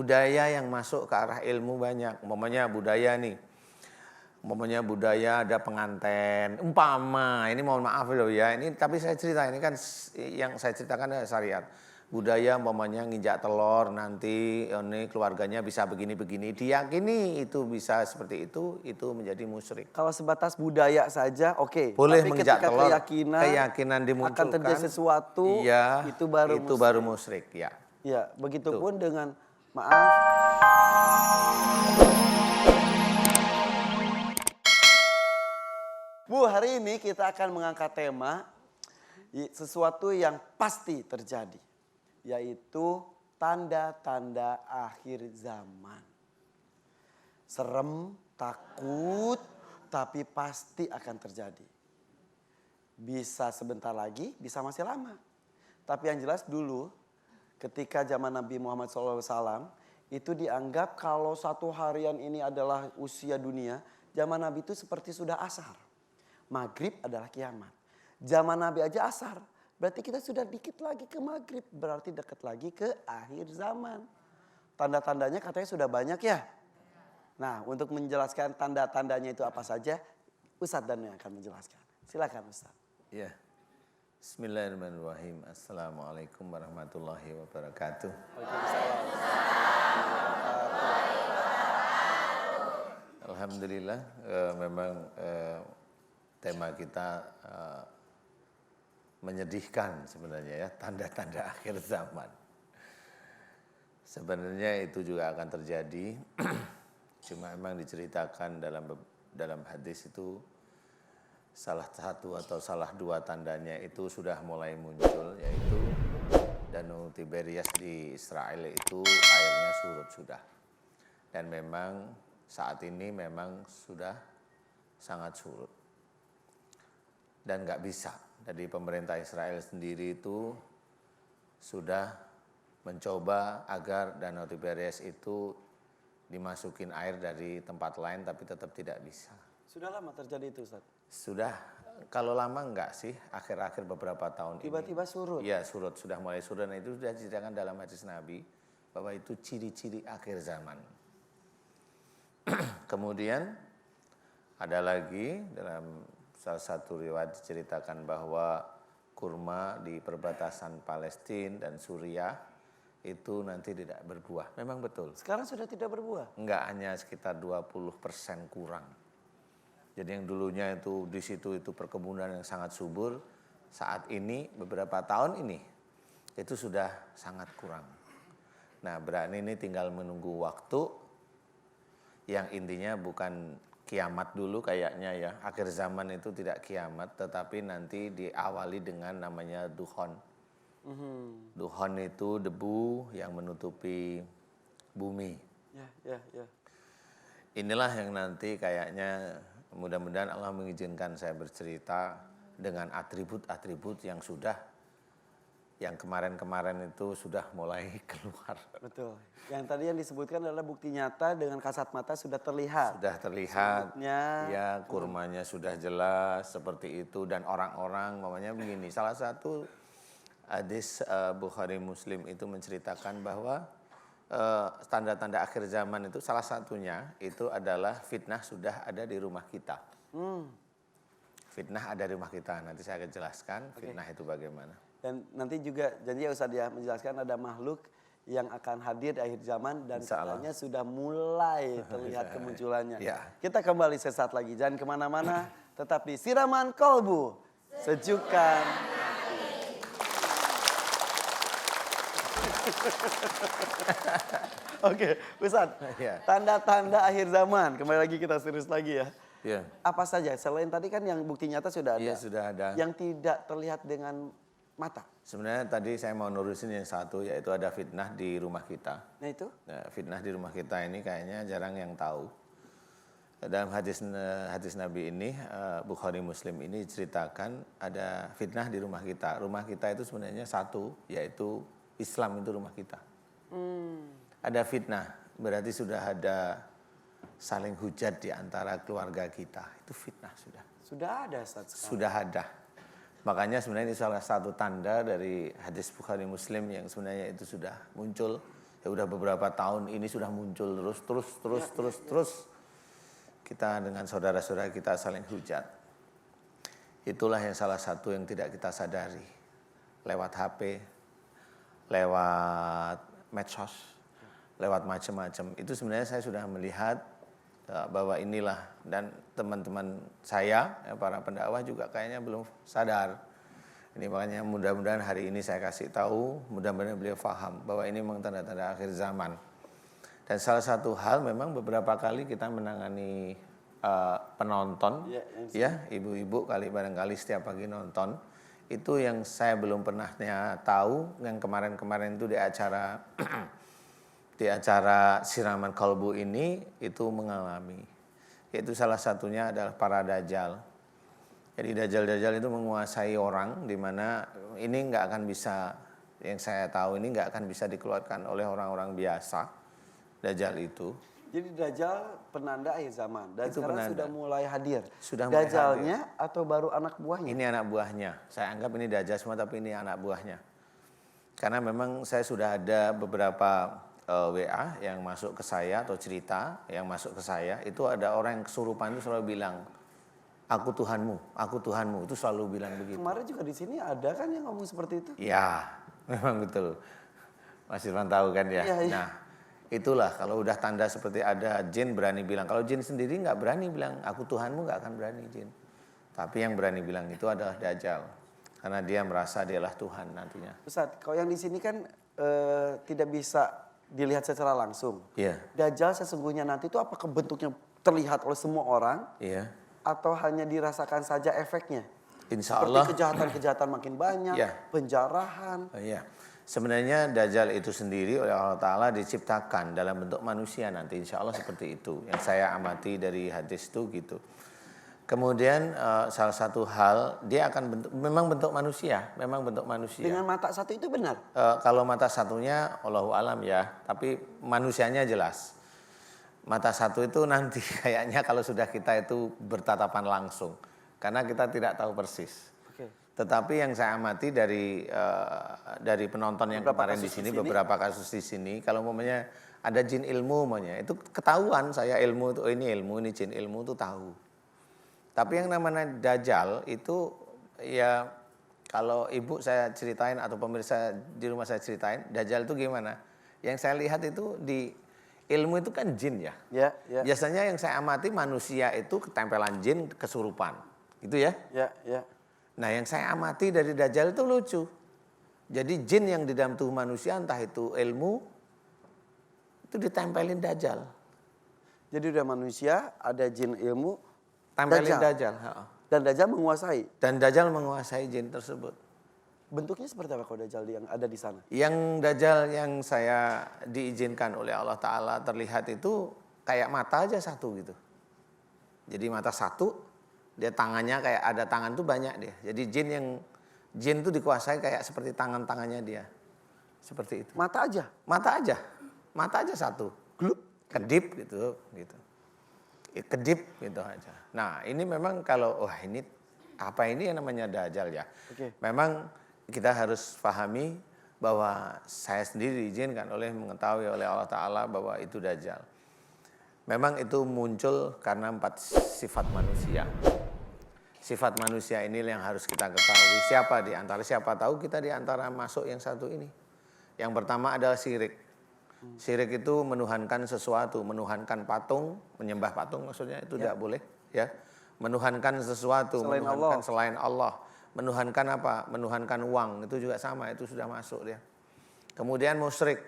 budaya yang masuk ke arah ilmu banyak. Umpamanya budaya nih. Umpamanya budaya ada pengantin. Umpama, ini mohon maaf loh ya. Ini tapi saya cerita, ini kan yang saya ceritakan adalah syariat. Budaya umpamanya nginjak telur nanti ini keluarganya bisa begini-begini. Diyakini itu bisa seperti itu menjadi musyrik. Kalau sebatas budaya saja oke. Boleh Tapi menginjak ketika telur, keyakinan dimunculkan. akan terjadi sesuatu, iya, itu baru musyrik. Ya. Ya, begitupun dengan maaf. Bu, hari ini kita akan mengangkat tema sesuatu yang pasti terjadi, yaitu tanda-tanda akhir zaman. Serem, takut, tapi pasti akan terjadi. Bisa sebentar lagi, bisa masih lama. Tapi yang jelas dulu, ketika zaman Nabi Muhammad SAW, itu dianggap kalau satu harian ini adalah usia dunia, zaman Nabi itu seperti sudah asar. Maghrib adalah kiamat. Zaman Nabi aja asar. Berarti kita sudah dikit lagi ke maghrib. Berarti dekat lagi ke akhir zaman. Tanda-tandanya katanya sudah banyak ya. Nah, untuk menjelaskan tanda-tandanya itu apa saja, Ustadz Danu yang akan menjelaskan. Silakan Ustadz. Ya. Bismillahirrahmanirrahim. Assalamualaikum warahmatullahi wabarakatuh. Alhamdulillah, memang tema kita menyedihkan sebenarnya ya, tanda-tanda akhir zaman. Sebenarnya itu juga akan terjadi, cuma memang diceritakan dalam hadis itu salah satu atau salah dua tandanya itu sudah mulai muncul, yaitu Danau Tiberias di Israel itu airnya surut sudah. Dan memang saat ini memang sudah sangat surut. Dan nggak bisa. Jadi pemerintah Israel sendiri itu sudah mencoba agar Danau Tiberias itu dimasukin air dari tempat lain, tapi tetap tidak bisa. Sudah lama terjadi itu Ustaz? Sudah, kalau lama enggak sih, akhir-akhir beberapa tahun tiba-tiba surut? Iya surut, sudah mulai surut. Nah, itu sudah diceritakan dalam hadis Nabi, bahwa itu ciri-ciri akhir zaman. Kemudian ada lagi dalam salah satu riwayat diceritakan bahwa kurma di perbatasan Palestina dan Suriah itu nanti tidak berbuah. Memang betul. Sekarang sudah tidak berbuah? Enggak, hanya sekitar 20% kurang. Jadi yang dulunya itu di situ itu perkebunan yang sangat subur, saat ini beberapa tahun ini itu sudah sangat kurang. Nah, berarti ini tinggal menunggu waktu yang intinya bukan kiamat dulu kayaknya ya. Akhir zaman itu tidak kiamat, tetapi nanti diawali dengan namanya dukhon. Dukhon itu debu yang menutupi bumi. Ya. Inilah yang nanti kayaknya mudah-mudahan Allah mengizinkan saya bercerita dengan atribut-atribut yang kemarin-kemarin itu sudah mulai keluar. Betul. Yang tadi yang disebutkan adalah bukti nyata dengan kasat mata sudah terlihat. Sudah terlihat, ya kurmanya sudah jelas seperti itu. Dan orang-orang namanya begini, salah satu hadis Bukhari Muslim itu menceritakan bahwa tanda-tanda akhir zaman itu salah satunya itu adalah fitnah sudah ada di rumah kita. Fitnah ada di rumah kita, nanti saya akan jelaskan fitnah itu bagaimana. Dan nanti juga janji ya Ustaz ya menjelaskan ada makhluk yang akan hadir di akhir zaman dan katanya sudah mulai terlihat kemunculannya. Ya. Kita kembali sesaat lagi, jangan kemana-mana, tetap di Siraman Kolbu, sejukan. Oke, Ustaz, tanda-tanda akhir zaman, kembali lagi kita serius lagi ya. Ya. Apa saja, selain tadi kan yang bukti nyata sudah ada. Iya, sudah ada. Yang tidak terlihat dengan mata. Sebenarnya tadi saya mau nurusin yang satu, yaitu ada fitnah di rumah kita. Nah itu? Nah, fitnah di rumah kita ini kayaknya jarang yang tahu. Dalam hadis Nabi ini, Bukhari Muslim ini ceritakan ada fitnah di rumah kita. Rumah kita itu sebenarnya satu, yaitu Islam itu rumah kita. Ada fitnah, berarti sudah ada saling hujat di antara keluarga kita. Itu fitnah sudah. Sudah ada Ustaz sekarang. Sudah ada. Makanya sebenarnya ini salah satu tanda dari hadis Bukhari Muslim yang sebenarnya itu sudah muncul, Ya udah beberapa tahun ini sudah muncul terus. Kita dengan saudara-saudara kita saling hujat. Itulah yang salah satu yang tidak kita sadari. Lewat HP, lewat medsos, lewat macam-macam. Itu sebenarnya saya sudah melihat bahwa inilah, dan teman-teman saya, para pendakwah juga kayaknya belum sadar. Ini makanya mudah-mudahan hari ini saya kasih tahu, mudah-mudahan beliau paham bahwa ini memang tanda-tanda akhir zaman. Dan salah satu hal memang beberapa kali kita menangani penonton, ya ibu-ibu kali barangkali setiap pagi nonton. Itu yang saya belum pernahnya tahu, yang kemarin-kemarin itu di acara di acara siraman kalbu ini itu mengalami. Yaitu salah satunya adalah para dajjal. Jadi dajjal-dajjal itu menguasai orang, di mana ini nggak akan bisa, yang saya tahu ini nggak akan bisa dikeluarkan oleh orang-orang biasa. Dajjal itu. Jadi dajjal penanda akhir zaman dan Itu sekarang penanda. sudah mulai hadir. Sudah mulai Dajjalnya atau baru anak buahnya? Ini anak buahnya. Saya anggap ini dajjal semua, tapi ini anak buahnya. Karena memang saya sudah ada beberapa WA yang masuk ke saya atau cerita yang masuk ke saya, itu ada orang yang kesurupan itu selalu bilang, aku Tuhanmu, itu selalu bilang begitu. Kemarin juga di sini ada kan yang ngomong seperti itu? Ya, memang betul. Mas Irfan tahu kan ya. Iya, iya. Nah, itulah kalau udah tanda seperti ada jin berani bilang. Kalau jin sendiri nggak berani bilang, aku Tuhanmu, nggak akan berani jin. Tapi yang berani bilang itu adalah dajjal. Karena dia merasa dialah Tuhan nantinya. Ustadz, kalau yang di sini kan tidak bisa dilihat secara langsung. Iya. Dajjal sesungguhnya nanti itu apakah bentuknya terlihat oleh semua orang Iya. atau hanya dirasakan saja efeknya? Insya Seperti Allah. kejahatan-kejahatan makin banyak, Iya. penjarahan. Iya. Sebenarnya dajjal itu sendiri oleh Allah Ta'ala diciptakan dalam bentuk manusia nanti. Insya Allah seperti itu. Yang saya amati dari hadis itu gitu. Kemudian salah satu hal, dia akan memang bentuk manusia. Dengan mata satu itu benar? Kalau mata satunya Allahu alam ya, tapi manusianya jelas. Mata satu itu nanti kayaknya kalau sudah kita itu bertatapan langsung. Karena kita tidak tahu persis. Oke. Tetapi yang saya amati dari penonton yang Beberapa kemarin di kasus sini, di sini. beberapa kasus di sini, kalau umpamanya ada jin ilmu umpamanya, itu ketahuan saya ilmu itu, ini jin ilmu itu tahu. Tapi yang namanya dajjal itu ya kalau ibu saya ceritain atau pemirsa di rumah saya ceritain, dajjal itu gimana? Yang saya lihat itu di ilmu itu kan jin ya. Ya, ya. Biasanya yang saya amati manusia itu ketempelan jin kesurupan. Gitu ya. Ya, ya. Nah yang saya amati dari dajjal itu lucu. Jadi jin yang di dalam tubuh manusia entah itu ilmu itu ditempelin dajjal. Jadi udah manusia, ada jin ilmu, Tempelin Dajjal. dajjal. dan dajjal menguasai. Dan dajjal menguasai jin tersebut. Bentuknya seperti apa kalau dajjal yang ada di sana? Yang dajjal yang saya diizinkan oleh Allah Ta'ala terlihat itu kayak mata aja satu gitu. Jadi mata satu, dia tangannya kayak ada tangan tuh banyak dia. Jadi jin tuh dikuasai kayak seperti tangan-tangannya dia. Seperti itu. Mata aja? Mata aja satu. Glup, kedip gitu. Kedip gitu aja. Nah ini memang kalau, wah ini apa ini yang namanya dajjal ya. Oke. Memang kita harus pahami bahwa saya sendiri diizinkan mengetahui oleh Allah Ta'ala bahwa itu dajjal. Memang itu muncul karena 4 sifat manusia. Sifat manusia ini yang harus kita ketahui. Siapa tahu kita di antara masuk yang satu ini. Yang pertama adalah syirik. Syirik itu menuhankan sesuatu, menuhankan patung, menyembah patung maksudnya itu tidak boleh ya. Menuhankan sesuatu, Selain menuhankan Allah. selain Allah. Menuhankan apa? Menuhankan uang, itu juga sama, itu sudah masuk dia. Kemudian musyrik.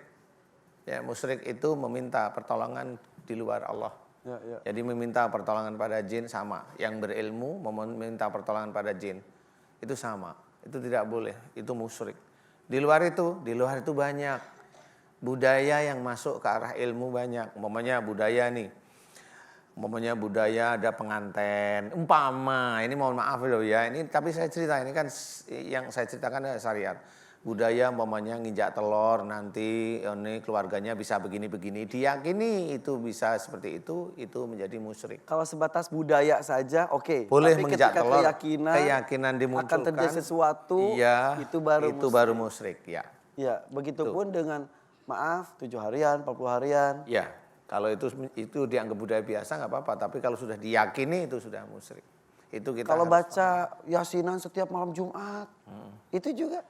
Ya, musyrik itu meminta pertolongan di luar Allah. Ya, ya. Jadi meminta pertolongan pada jin sama. Yang berilmu meminta pertolongan pada jin. Itu sama. Itu tidak boleh. Itu musyrik. Di luar itu banyak. Budaya yang masuk ke arah ilmu banyak. Umpamanya budaya ada penganten. Ini mohon maaf loh ya. Ini tapi saya cerita, ini kan yang saya ceritakan adalah syariat. Budaya umpamanya nginjak telur nanti ini keluarganya bisa begini-begini. Diyakini itu bisa seperti itu menjadi musyrik. Kalau sebatas budaya saja, oke. Boleh Tapi menginjak ketika telur, keyakinan dimunculkan. akan terjadi sesuatu, Iya, itu baru musyrik ya. Ya, begitupun dengan maaf 7 harian, 40 harian. Ya, kalau itu dianggap budaya biasa nggak apa-apa, tapi kalau sudah diyakini itu sudah musyrik. Itu kita Kalau harus baca yasinan setiap malam Jumat, itu juga.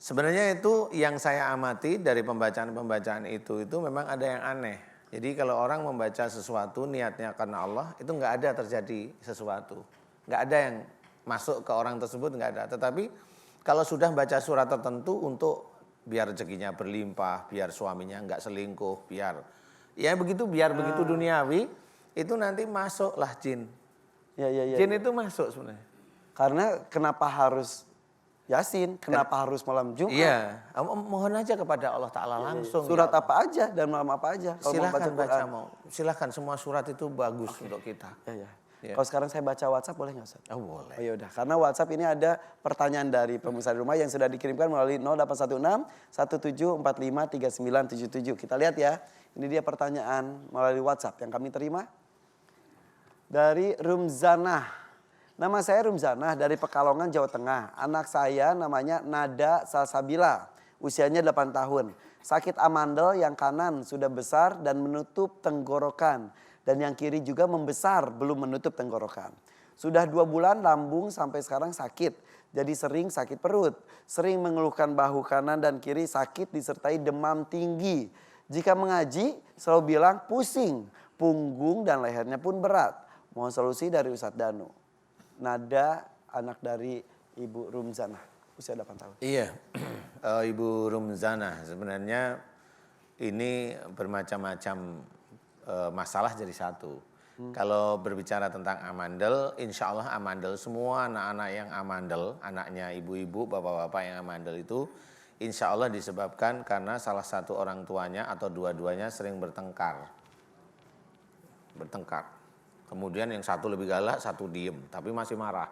sebenarnya itu yang saya amati dari pembacaan-pembacaan itu memang ada yang aneh. Jadi kalau orang membaca sesuatu niatnya karena Allah, itu nggak ada terjadi sesuatu. Nggak ada yang masuk ke orang tersebut, nggak ada. Tetapi kalau sudah baca surat tertentu untuk biar rezekinya berlimpah, biar suaminya nggak selingkuh, biar begitu duniawi, itu nanti masuklah jin. Ya. Jin itu masuk sebenarnya. Karena kenapa harus Yasin, kenapa harus malam Jumat? Iya, mohon aja kepada Allah Ta'ala langsung. Surat ya Allah. apa aja dan malam apa aja. Kalau mau Silahkan baca Quran. mau. Silahkan semua surat itu bagus untuk kita. Ya. Ya. Kalau sekarang saya baca WhatsApp boleh nggak Ustaz? Oh boleh. Oh ya udah, karena WhatsApp ini ada pertanyaan dari pemirsa di rumah yang sudah dikirimkan melalui 0816 1745 3977. Kita lihat ya. Ini dia pertanyaan melalui WhatsApp yang kami terima dari Rumzanah. Nama saya Rumzanah dari Pekalongan, Jawa Tengah. Anak saya namanya Nada Salsabila, usianya 8 tahun. Sakit amandel yang kanan sudah besar dan menutup tenggorokan. Dan yang kiri juga membesar belum menutup tenggorokan. Sudah 2 bulan lambung sampai sekarang sakit. Jadi sering sakit perut. Sering mengeluhkan bahu kanan dan kiri sakit disertai demam tinggi. Jika mengaji selalu bilang pusing. Punggung dan lehernya pun berat. Mohon solusi dari Ustadz Danu. Nada anak dari Ibu Rumzanah. Usia 8 tahun. Iya, Ibu Rumzanah sebenarnya ini bermacam-macam masalah jadi satu. Kalau berbicara tentang amandel, insya Allah amandel semua anak-anak yang amandel, anaknya ibu-ibu, bapak-bapak yang amandel itu, insya Allah disebabkan karena salah satu orang tuanya atau dua-duanya sering bertengkar. Kemudian yang satu lebih galak, satu diem, tapi masih marah.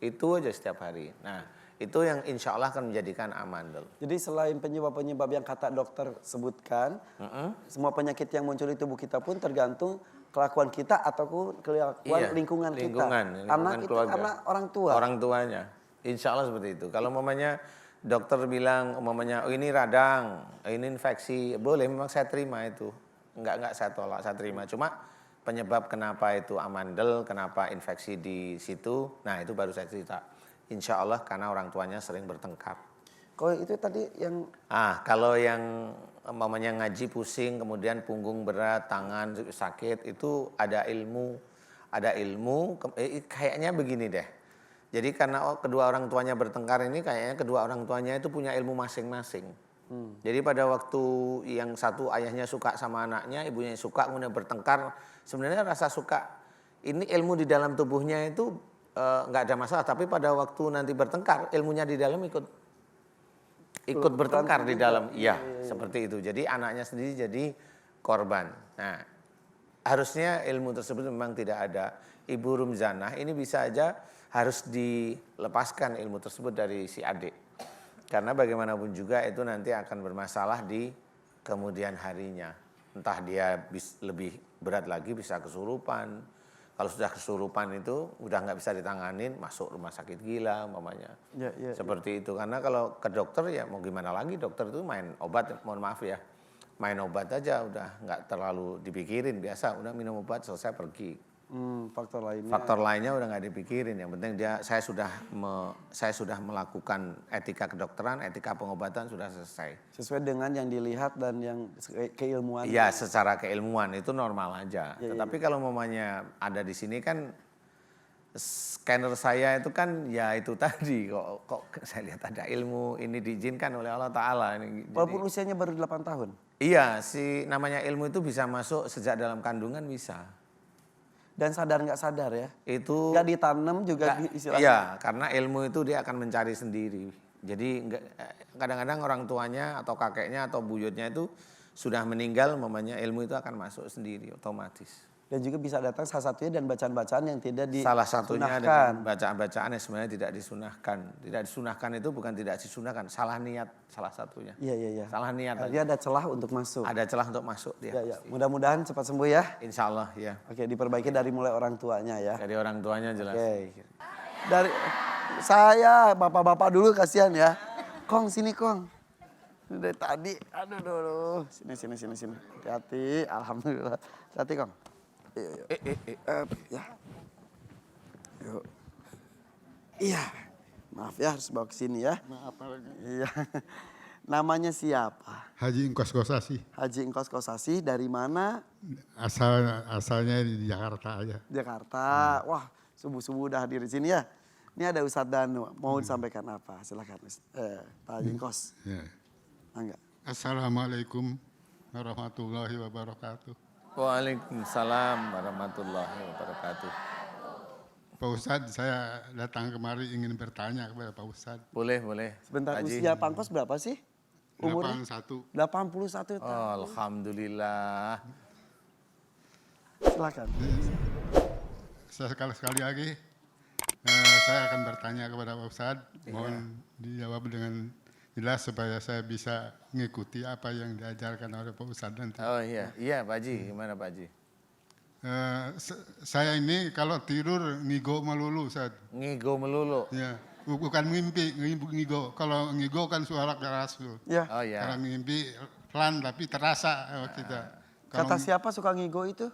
Itu aja setiap hari. Nah, itu yang insya Allah akan menjadikan amandel. Jadi selain penyebab-penyebab yang kata dokter sebutkan, semua penyakit yang muncul di tubuh kita pun tergantung kelakuan kita ataupun kelakuan lingkungan kita. Anak itu keluarga. karena orang tua. Orang tuanya, insya Allah seperti itu. Kalau umpamanya dokter bilang umpamanya oh ini radang, ini infeksi, boleh memang saya terima itu. Enggak saya tolak, saya terima. Cuma penyebab kenapa itu amandel, kenapa infeksi di situ, nah itu baru saya cerita. Insya Allah karena orang tuanya sering bertengkar. Kalau itu tadi yang... Kalau yang umpamanya ngaji pusing, kemudian punggung berat, tangan sakit, itu ada ilmu. Kayaknya begini deh. Jadi karena kedua orang tuanya bertengkar ini, kayaknya kedua orang tuanya itu punya ilmu masing-masing. Jadi pada waktu yang satu ayahnya suka sama anaknya, ibunya suka, kemudian bertengkar. Sebenarnya rasa suka, ini ilmu di dalam tubuhnya itu nggak ada masalah, tapi pada waktu nanti bertengkar ilmunya di dalam ikut bertengkar di dalam, iya seperti itu. Jadi anaknya sendiri jadi korban. Nah, harusnya ilmu tersebut memang tidak ada. Ibu Rumzanah ini bisa aja harus dilepaskan ilmu tersebut dari si adik, karena bagaimanapun juga itu nanti akan bermasalah di kemudian harinya. Entah dia lebih berat lagi bisa kesurupan. Kalau sudah kesurupan itu udah nggak bisa ditanganin, masuk rumah sakit gila umpamanya. Seperti itu. Karena kalau ke dokter ya mau gimana lagi, dokter itu main obat, mohon maaf ya. Main obat aja udah nggak terlalu dipikirin, biasa udah minum obat selesai pergi. Faktor lainnya udah nggak dipikirin. Yang penting saya sudah melakukan etika kedokteran, etika pengobatan sudah selesai. Sesuai dengan yang dilihat dan yang keilmuan. Iya, secara keilmuan itu normal aja. Tetapi kalau mamanya ada di sini kan scanner saya itu kan ya itu tadi kok saya lihat ada ilmu ini diizinkan oleh Allah Ta'ala. Walaupun usianya baru 8 tahun. Iya, namanya ilmu itu bisa masuk sejak dalam kandungan bisa. Dan sadar nggak sadar ya? Itu nggak ditanam juga istilahnya. Iya, karena ilmu itu dia akan mencari sendiri. Jadi kadang-kadang orang tuanya atau kakeknya atau buyutnya itu sudah meninggal, mamanya ilmu itu akan masuk sendiri otomatis. Dan juga bisa datang salah satunya dan bacaan-bacaan yang tidak disunahkan. Salah satunya dengan bacaan-bacaan yang sebenarnya tidak disunahkan. Tidak disunahkan itu bukan tidak disunahkan, salah niat salah satunya. Iya. Salah niat. Artinya ada celah untuk masuk. Ada celah untuk masuk dia. Ya. Mudah-mudahan cepat sembuh ya. Insya Allah ya. Oke, diperbaiki dari mulai orang tuanya ya. Dari orang tuanya jelas. Oke. Dari saya bapak-bapak dulu kasihan ya. Kong sini Kong. Dari tadi, aduh. Sini. Hati-hati, alhamdulillah. Hati-hati, Kang. Yuk. Ya. Yuk. Iya. Maaf ya, harus bawa ke sini ya. Maaf lagi. Iya. Namanya siapa? Haji Engkos Kosasi. Haji Engkos Kosasi, dari mana? Asalnya di Jakarta aja. Jakarta. Wah, subuh-subuh udah hadir di sini ya. Ini ada Ustadz Danu, mau disampaikan apa? Silakan, Pak Haji Engkos. Ya. Enggak. Assalamualaikum warahmatullahi wabarakatuh. Waalaikumsalam warahmatullahi wabarakatuh. Pak Ustadz, saya datang kemari ingin bertanya kepada Pak Ustadz. Boleh. Sebentar, Haji. usia Pak Engkos berapa sih? Umurnya? 81 81. tahun. Oh, alhamdulillah. Silakan. Sekali lagi, saya akan bertanya kepada Pak Ustadz. Mohon dijawab dengan jelas supaya saya bisa mengikuti apa yang diajarkan oleh Pak Ustadz nanti. Oh iya Pak Haji, gimana Pak Haji? Saya ini kalau tidur ngigo melulu, Ustadz. Ngigo melulu. Ya, bukan mimpi, ngigo. Kalau ngigo kan suara keras tuh. Ya. Oh iya. Kalau mimpi pelan tapi terasa kita. Kalau Kata siapa suka ngigo itu?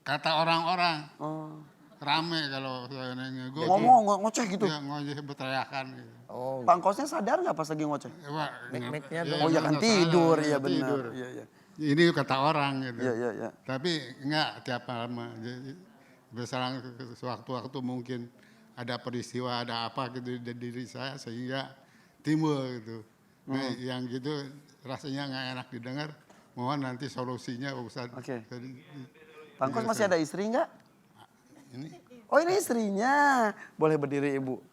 kata orang-orang Oh. rame kalau saya ngigo. Ngomong, ngoceh gitu. Ya, ngoceh berteriakan gitu. Oh, Pak Engkosnya sadar nggak pas lagi ngoceh? Wah, Mic-nya ya, Oh ya kan nggak salah, tidur, ya, iya benar. tidur. Iya. Ini kata orang gitu. Iya. Tapi enggak tiap lama. Jadi berselang sewaktu-waktu mungkin ada peristiwa, ada apa gitu di diri saya sehingga timbul gitu. Nah, yang gitu rasanya nggak enak didengar. Mohon nanti solusinya Pak Ustadz. Oke. Jadi, Pak Engkos masih ada istri nggak? ini Oh ini istrinya. Boleh berdiri Ibu.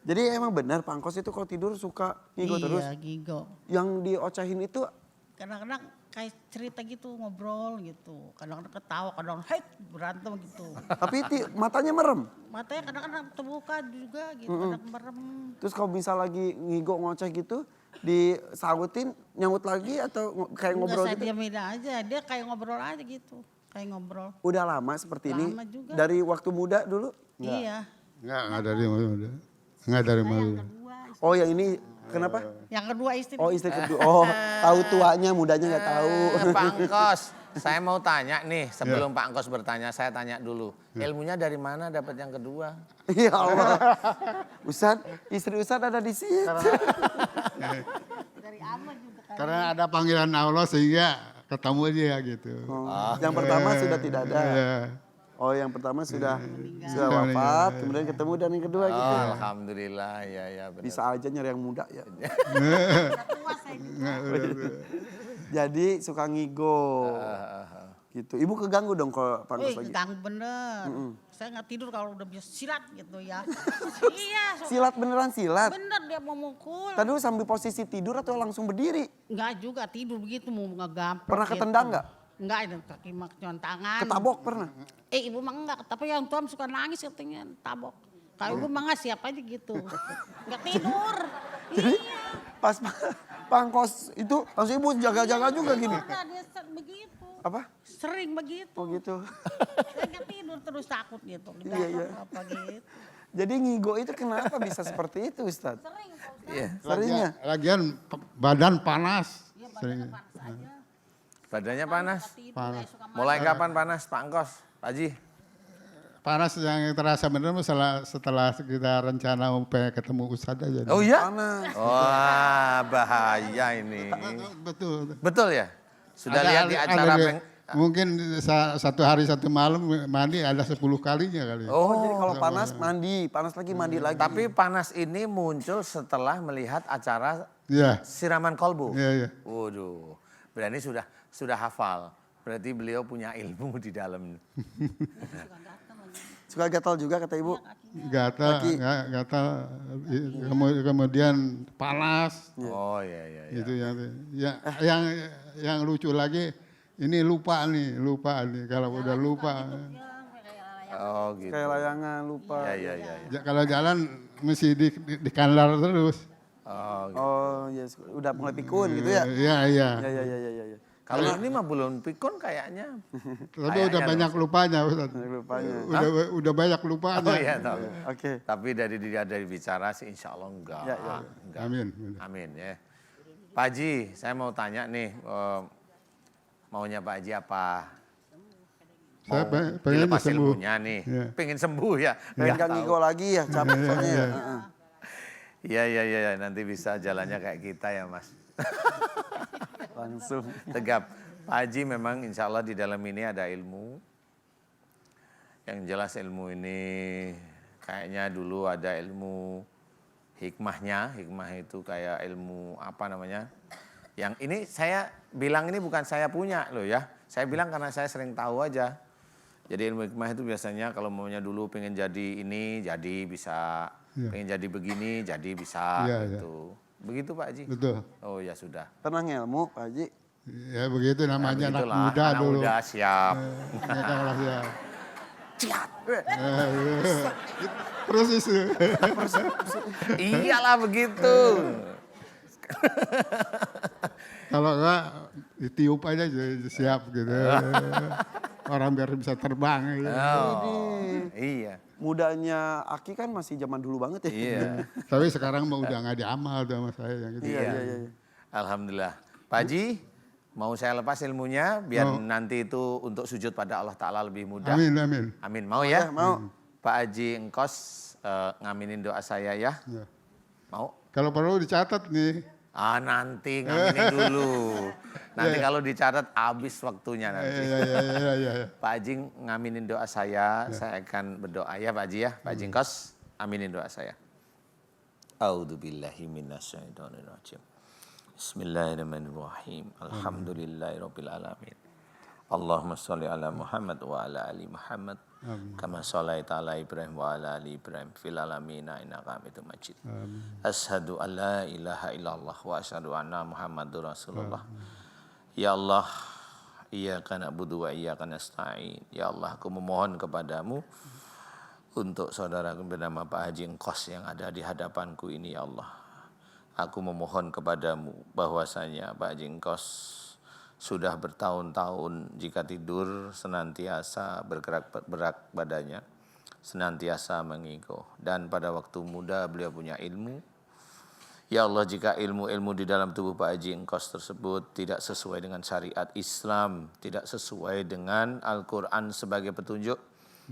Jadi emang benar Pak Engkos itu kalau tidur suka ngigo terus. Iya, gigo. Yang diocehin itu Kadang-kadang kayak cerita gitu, ngobrol gitu. Kadang-kadang ketawa, kadang-kadang hei berantem gitu. tapi matanya merem. Matanya kadang-kadang terbuka juga gitu, kadang merem. Terus kalau misal lagi ngigo ngoceh gitu disautin nyaut lagi atau kayak ngobrol Enggak, saya gitu? diamin aja, dia kayak ngobrol aja gitu. Kayak ngobrol. Udah lama seperti ini? Lama juga. Dari waktu muda dulu? Iya. enggak dari mana. Enggak dari mana. Oh yang ini kenapa? Yang kedua istri. Oh istri kedua. Oh tahu tuanya, mudanya nggak tahu. Pak Engkos, saya mau tanya nih sebelum Pak Engkos bertanya, saya tanya dulu. Ilmunya dari mana dapat yang kedua? Ya Allah. Ustadz, istri Ustadz ada di sini. Dari Ahmad juga kan. Karena ada panggilan Allah sehingga ketemu dia gitu. Yang pertama sudah tidak ada. Iya. Oh yang pertama sudah wafat, kemudian ketemu dan yang kedua gitu. Oh, alhamdulillah, ya benar. Bisa aja nyari yang muda ya. Udah tua saya gitu. Jadi suka ngigo. Gitu. Ibu keganggu dong kalau Pak Engkos lagi. Ganggu bener. Saya nggak tidur kalau udah bisa silat gitu ya. Iya. Silat beneran silat. Bener dia mau mukul. Tadi lu sambil posisi tidur atau langsung berdiri? Enggak juga tidur begitu mau ngegampar. Pernah gitu. ketendang nggak? Enggak, itu kaki makian tangan. Ketabok pernah? Ibu mah enggak, tapi yang tua suka nangis katanya tabok. Kalau ibu mah nggak siap aja gitu. Enggak tidur. Jadi Iya. pas Pak Engkos itu langsung ibu jaga-jaga juga gini. Enggak, dia begitu. Apa? Sering begitu. Oh gitu. Saya nggak tidur terus takut gitu. Iya. Apa gitu. Jadi ngigo itu kenapa bisa seperti itu Ustadz? Sering Pak Ustaz. Iya. Seringnya? Lagian badan panas. Iya Sering. badannya panas aja. Badannya panas. Tidur, Panas. kayak suka Mulai kapan panas, Pak Engkos? Pak Haji? Panas yang terasa benar setelah kita rencana mau pengen ketemu Ustadz aja. Oh iya? Panas. Wah, bahaya ini. Betul. Betul ya? Sudah lihat di acara mungkin satu hari satu malam mandi ada 10 kalinya kali. Oh jadi kalau panas mandi, panas lagi mandi lagi. Tapi panas ini muncul setelah melihat acara Iya. siraman kolbu. Iya. Waduh, berarti sudah hafal. Berarti beliau punya ilmu di dalam. Suka gatal juga kata ibu. Gatal, kemudian panas. Oh iya. Itu yang lucu lagi ini lupa nih kalau udah lupa. Oh gitu. Kayak layangan lupa. Iya. Kalau jalan mesti di kandar terus. Oh, gitu. Oh iya, udah mulai pikun gitu ya? Iya. Iya. Kalau ini mah belum pikun kayaknya. Tapi udah banyak lupanya Ustaz. Lupanya. Udah banyak lupanya. Oh iya tahu. Oke. Tapi dari bicara sih insya Allah enggak. Ya. Enggak. Amin. Amin ya. Pak Haji, saya mau tanya nih, maunya Pak Haji apa? Saya Mau pengen dilepas sembuh. ilmunya nih, Iya. pengen sembuh ya. Pengen Nggak gak tahu. ngigo lagi ya, capek soalnya ya. Heeh. Iya, nanti bisa jalannya kayak kita ya Mas. Langsung. Tegap. Pak Haji memang insya Allah di dalam ini ada ilmu. Yang jelas ilmu ini kayaknya dulu ada ilmu hikmahnya. Hikmah itu kayak ilmu apa namanya. Yang ini saya bilang ini bukan saya punya loh ya. Saya bilang karena saya sering tahu aja. Jadi ilmu hikmah itu biasanya kalau maunya dulu pengen jadi ini, jadi bisa. Iya. Pengen jadi begini, jadi bisa Iya, gitu. Begitu Pak Haji? Betul. Oh ya sudah. Tenang ilmu Pak Haji. Ya begitu namanya anak Begitulah, muda anak dulu. muda siap. Kita malah ya. Ciat. Terus itu. Iyalah begitu. Kalau enggak ditiup aja siap gitu. Orang biar bisa terbang. Gitu. Oh, iya. Mudanya Aki kan masih zaman dulu banget ya. Iya. Tapi sekarang mah udah nggak diamal tuh sama saya yang gitu. Iya. Alhamdulillah. Pak Haji, mau saya lepas ilmunya biar nanti itu untuk sujud pada Allah Ta'ala lebih mudah. Amin. Amin. Mau ya? Mau. Pak Haji Engkos ngaminin doa saya ya. Ya. Mau? Kalau perlu dicatat nih. Nanti ngaminin dulu. Nanti kalau dicatat habis waktunya nanti. Iya. Pak Haji ngaminin doa saya akan berdoa ya Pak Haji ya. Pak Haji Engkos, aminin doa saya. A'udzubillahi minasyaitonirrajim. Bismillahirrahmanirrahim. Alhamdulillahirabbil alamin. Allahumma sholli ala Muhammad wa ala ali Muhammad. Kama sholaita ala Ibrahim wa ala ali Ibrahim fil alamin innaka Hamidum Majid. Asyhadu an la ilaha illallah wa asyhadu anna Muhammadur Rasulullah. Ya Allah, iyyaka na'budu wa iyyaka nasta'in. Ya Allah, aku memohon kepadamu untuk saudaraku bernama Pak Haji Engkos yang ada di hadapanku ini ya Allah. Aku memohon kepadamu bahwasanya Pak Haji Engkos sudah bertahun-tahun jika tidur senantiasa bergerak badannya, senantiasa mengigau. Dan pada waktu muda beliau punya ilmu. Ya Allah, jika ilmu-ilmu di dalam tubuh Pak Haji Engkos tersebut tidak sesuai dengan syariat Islam, tidak sesuai dengan Al-Quran sebagai petunjuk,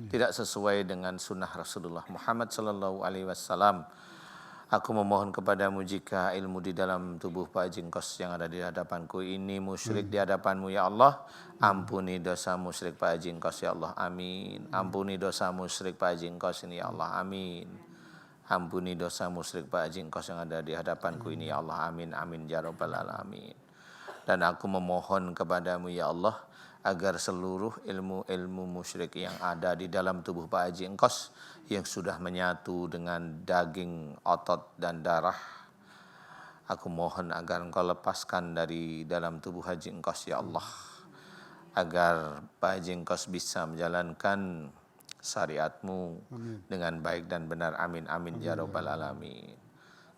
tidak sesuai dengan sunnah Rasulullah Muhammad SAW, aku memohon kepadamu jika ilmu di dalam tubuh Pak Haji Engkos yang ada di hadapanku ini musyrik di hadapanmu ya Allah, ampuni dosa musyrik Pak Haji Engkos ya Allah, amin. Ampuni dosa musyrik Pak Haji Engkos ini ya Allah, amin. Ampuni dosa musyrik Pak Haji Engkos yang ada di hadapanku ini ya Allah, amin, amin ya rabbal alamin. Dan aku memohon kepadamu ya Allah agar seluruh ilmu-ilmu musyrik yang ada di dalam tubuh Pak Haji Engkos yang sudah menyatu dengan daging, otot, dan darah, aku mohon agar Engkau lepaskan dari dalam tubuh Haji Engkos ya Allah, agar Pak Haji Engkos bisa menjalankan syariat-Mu dengan baik dan benar, amin, amin ya rabbal alamin.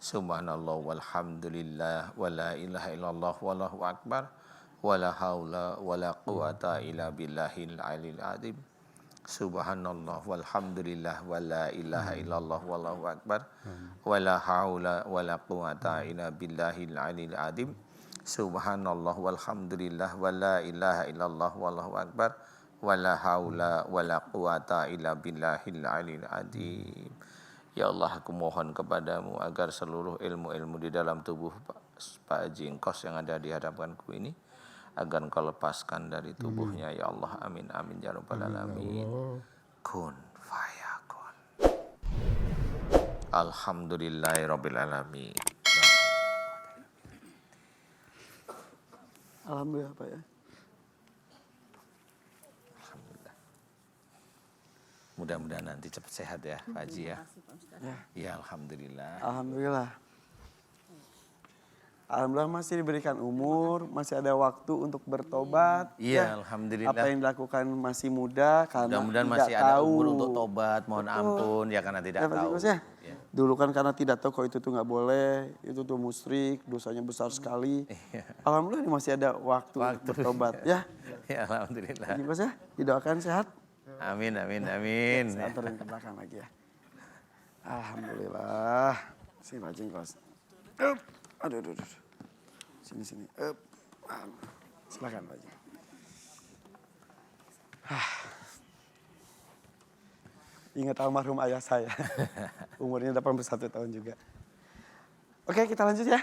Subhanallah walhamdulillah wa la ilaha illallah wallahu akbar wala haula wala quwata illa billahil aliyil azim. Subhanallah walhamdulillah wala ilaha illallah wallahu akbar wala haula wala quwata illa billahil aliyil azim. Subhanallah walhamdulillah wala ilaha illallah wallahu akbar wala haula wala quwata illa billahil aliyil azim. Ya Allah, aku mohon kepadamu agar seluruh ilmu-ilmu di dalam tubuh Pak Haji Engkos yang ada di hadapanku ini agar Engkau lepaskan dari tubuhnya ya Allah, amin, amin ya rabbal alamin. Kun fayakun. Alhamdulillahirabbil alamin. Alhamdulillah Pak ya. Alhamdulillah. Mudah-mudahan nanti cepat sehat ya Pak Haji ya. Ya alhamdulillah. Alhamdulillah. Alhamdulillah masih diberikan umur, masih ada waktu untuk bertobat. Iya, alhamdulillah. Apa yang dilakukan masih muda karena Mudah-mudahan tidak masih ada tahu. umur untuk tobat, mohon ampun ya karena tidak Ya, Pak tahu. Tikus ya. Ya. Dulu kan karena tidak tahu kalau itu tuh nggak boleh, itu tuh musyrik, dosanya besar sekali. Iya. Alhamdulillah ini masih ada waktu untuk bertobat ya. Ya alhamdulillah. Pak Tikus ya, didoakan sehat. Amin, amin, amin. Saya anterin ke belakang lagi ya. Alhamdulillah. Si Pak Jengkos. Aduh. Sini. Silakan Pak Haji. Ingat almarhum ayah saya. Umurnya 81 tahun juga. Oke, kita lanjut ya.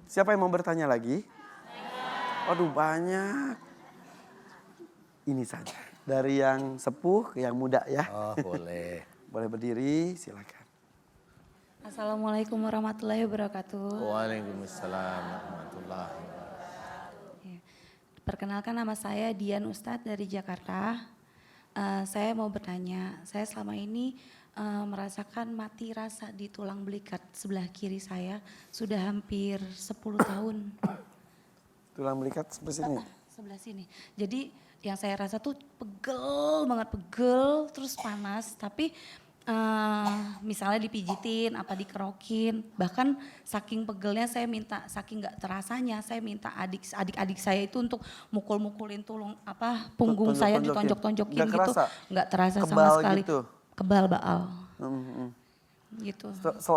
Siapa yang mau bertanya lagi? Aduh, banyak. Ini saja. Dari yang sepuh ke yang muda ya. Oh, boleh. Boleh berdiri, silakan. Assalamualaikum warahmatullahi wabarakatuh. Waalaikumsalam warahmatullahi wabarakatuh. Ya. Perkenalkan, nama saya Dian Ustadz dari Jakarta. Saya mau bertanya, saya selama ini merasakan mati rasa di tulang belikat sebelah kiri saya sudah hampir 10 tahun. Tulang belikat seperti sini. Sebelah sini. Jadi yang saya rasa tuh pegel banget, pegel terus panas, tapi misalnya dipijitin, apa dikerokin, bahkan saking pegelnya saya minta, saking nggak terasanya, saya minta adik-adik saya itu untuk mukul-mukulin punggung saya ditonjok-tonjokin Nggak gitu, kerasa? nggak terasa sama Kebal sekali. gitu? Kebal baal, gitu.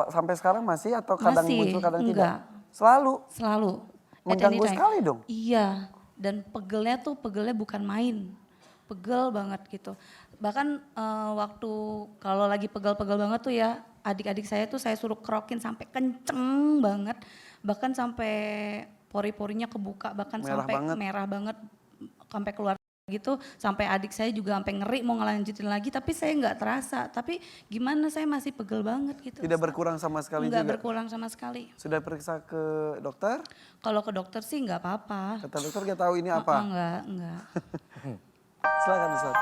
Sampai sekarang masih atau kadang Masih, muncul kadang tidak? enggak. Selalu? Selalu. At Mengganggu any time. sekali dong? Iya, dan pegelnya bukan main, pegel banget gitu. Bahkan waktu kalau lagi pegel-pegel banget tuh ya, adik-adik saya tuh saya suruh kerokin sampai kenceng banget, bahkan sampai pori-porinya kebuka, bahkan Merah sampai banget. merah banget, sampai keluar gitu, sampai adik saya juga sampai ngeri mau ngelanjutin lagi, tapi saya nggak terasa. Tapi gimana, saya masih pegel banget gitu. Tidak berkurang sama sekali Nggak juga? berkurang sama sekali. Sudah periksa ke dokter? Kalau ke dokter sih nggak apa-apa. Kata dokter nggak tahu ini apa? Enggak. Silakan Ustaz.